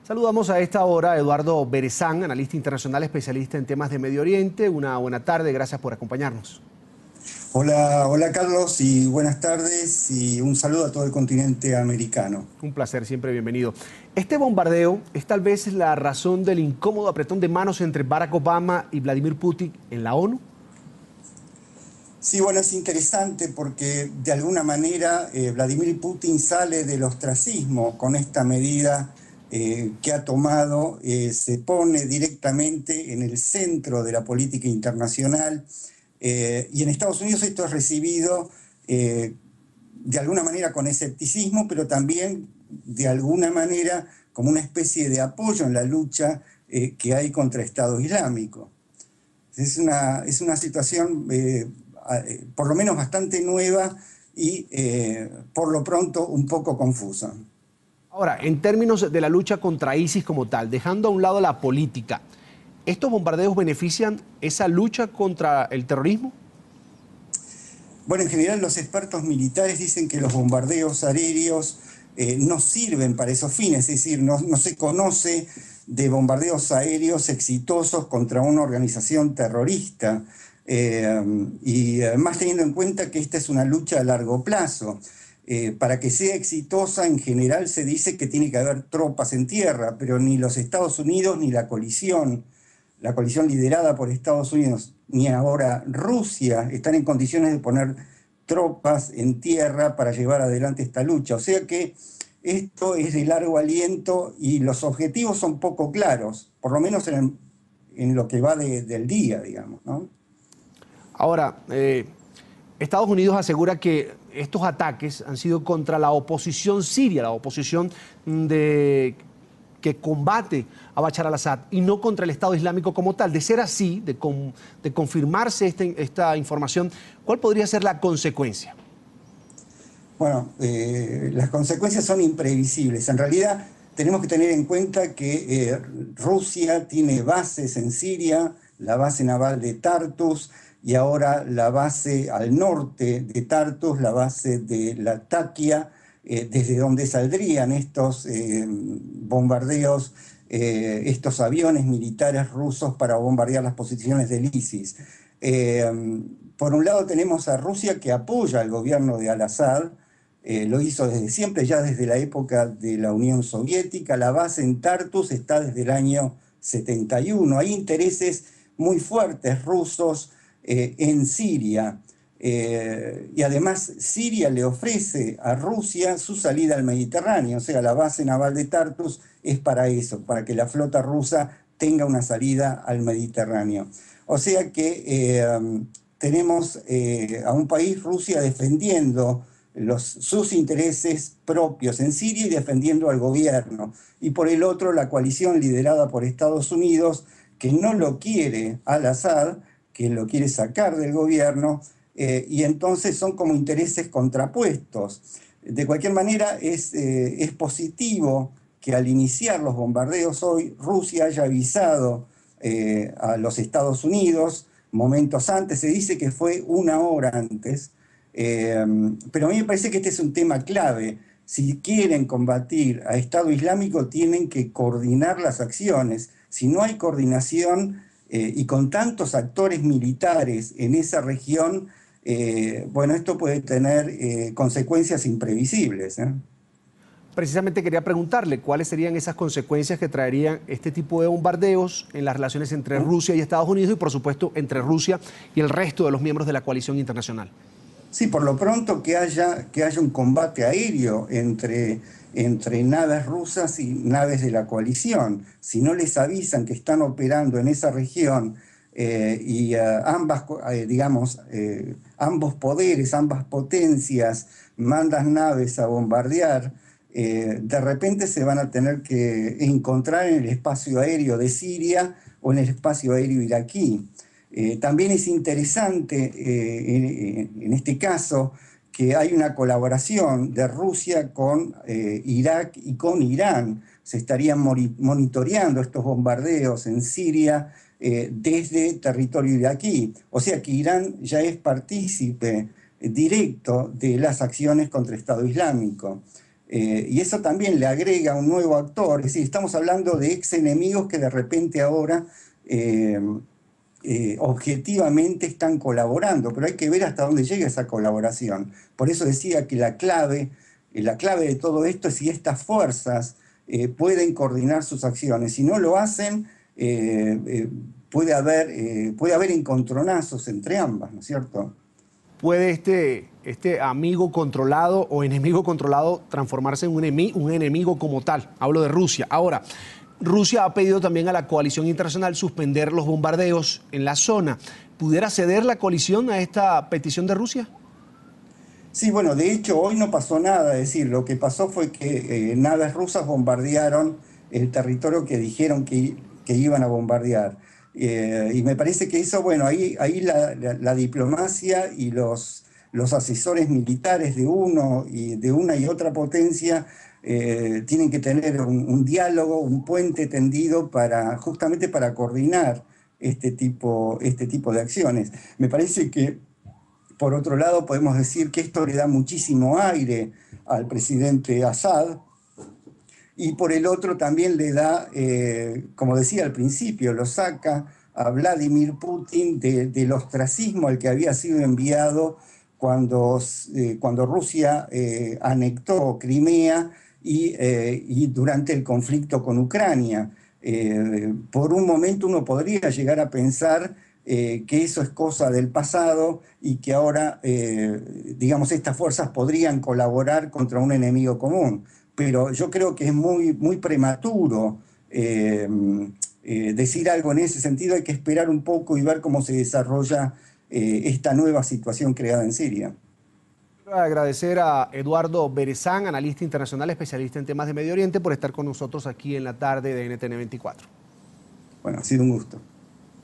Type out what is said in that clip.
Saludamos a esta hora a Eduardo Berezán, analista internacional especialista en temas de Medio Oriente. Una buena tarde, gracias por acompañarnos. Hola Carlos y buenas tardes y un saludo a todo el continente americano. Un placer, siempre bienvenido. Este bombardeo es tal vez la razón del incómodo apretón de manos entre Barack Obama y Vladimir Putin en la ONU. Sí, bueno, es interesante porque de alguna manera Vladimir Putin sale del ostracismo con esta medida que ha tomado, se pone directamente en el centro de la política internacional y en Estados Unidos esto es recibido de alguna manera con escepticismo, pero también de alguna manera como una especie de apoyo en la lucha que hay contra Estado Islámico. Es una situación por lo menos bastante nueva y por lo pronto un poco confusa. Ahora, en términos de la lucha contra ISIS como tal, dejando a un lado la política, ¿estos bombardeos benefician esa lucha contra el terrorismo? Bueno, en general los expertos militares dicen que los bombardeos aéreos no sirven para esos fines, es decir, no se conoce de bombardeos aéreos exitosos contra una organización terrorista. Y más teniendo en cuenta que esta es una lucha a largo plazo. Para que sea exitosa, en general se dice que tiene que haber tropas en tierra, pero ni los Estados Unidos ni la coalición liderada por Estados Unidos, ni ahora Rusia, están en condiciones de poner tropas en tierra para llevar adelante esta lucha. O sea que esto es de largo aliento y los objetivos son poco claros, por lo menos en lo que va del día, digamos, ¿no? Ahora, Estados Unidos asegura que estos ataques han sido contra la oposición siria, la oposición que combate a Bashar al-Assad y no contra el Estado Islámico como tal. De ser así, de confirmarse esta información, ¿cuál podría ser la consecuencia? Bueno, las consecuencias son imprevisibles. En realidad tenemos que tener en cuenta que Rusia tiene bases en Siria, la base naval de Tartus, y ahora la base al norte de Tartus, la base de Latakia, desde donde saldrían estos bombardeos, estos aviones militares rusos para bombardear las posiciones del ISIS. Por un lado tenemos a Rusia que apoya al gobierno de al-Assad, lo hizo desde siempre, ya desde la época de la Unión Soviética. La base en Tartus está desde el año 71. Hay intereses muy fuertes rusos en Siria. Y además Siria le ofrece a Rusia su salida al Mediterráneo, o sea, la base naval de Tartus es para eso, para que la flota rusa tenga una salida al Mediterráneo. O sea que tenemos a un país, Rusia, defendiendo sus intereses propios en Siria y defendiendo al gobierno. Y por el otro, la coalición liderada por Estados Unidos, que no lo quiere al-Assad, que lo quiere sacar del gobierno, y entonces son como intereses contrapuestos. De cualquier manera, es positivo que al iniciar los bombardeos hoy, Rusia haya avisado a los Estados Unidos momentos antes, se dice que fue una hora antes, pero a mí me parece que este es un tema clave. Si quieren combatir a Estado Islámico, tienen que coordinar las acciones. Si no hay coordinación, y con tantos actores militares en esa región, bueno, esto puede tener consecuencias imprevisibles, ¿eh? Precisamente quería preguntarle cuáles serían esas consecuencias que traerían este tipo de bombardeos en las relaciones entre Rusia y Estados Unidos y, por supuesto, entre Rusia y el resto de los miembros de la coalición internacional. Sí, por lo pronto que haya un combate aéreo entre naves rusas y naves de la coalición. Si no les avisan que están operando en esa región y ambos poderes, ambas potencias mandan naves a bombardear, de repente se van a tener que encontrar en el espacio aéreo de Siria o en el espacio aéreo iraquí. También es interesante en este caso que hay una colaboración de Rusia con Irak y con Irán. Se estarían monitoreando estos bombardeos en Siria desde territorio iraquí. O sea que Irán ya es partícipe directo de las acciones contra el Estado Islámico. Y eso también le agrega un nuevo actor, es decir, estamos hablando de ex enemigos que de repente ahora objetivamente están colaborando, pero hay que ver hasta dónde llega esa colaboración. Por eso decía que la clave de todo esto es si estas fuerzas pueden coordinar sus acciones. Si no lo hacen, puede haber encontronazos entre ambas, ¿no es cierto? ¿Puede este amigo controlado o enemigo controlado transformarse en un enemigo como tal? Hablo de Rusia. Ahora, Rusia ha pedido también a la coalición internacional suspender los bombardeos en la zona. ¿Pudiera ceder la coalición a esta petición de Rusia? Sí, bueno, de hecho hoy no pasó nada, es decir, lo que pasó fue que naves rusas bombardearon el territorio que dijeron que iban a bombardear. Y me parece que eso, bueno, ahí la diplomacia y los asesores militares de una y otra potencia tienen que tener un diálogo, un puente tendido justamente para coordinar este tipo de acciones. Me parece que por otro lado, podemos decir que esto le da muchísimo aire al presidente Assad y por el otro también le da, como decía al principio, lo saca a Vladimir Putin del ostracismo al que había sido enviado cuando Rusia anectó Crimea y durante el conflicto con Ucrania. Por un momento uno podría llegar a pensar que eso es cosa del pasado y que ahora, digamos, estas fuerzas podrían colaborar contra un enemigo común. Pero yo creo que es muy prematuro decir algo en ese sentido. Hay que esperar un poco y ver cómo se desarrolla esta nueva situación creada en Siria. Quiero agradecer a Eduardo Berezán, analista internacional, especialista en temas de Medio Oriente, por estar con nosotros aquí en la tarde de NTN 24. Bueno, ha sido un gusto.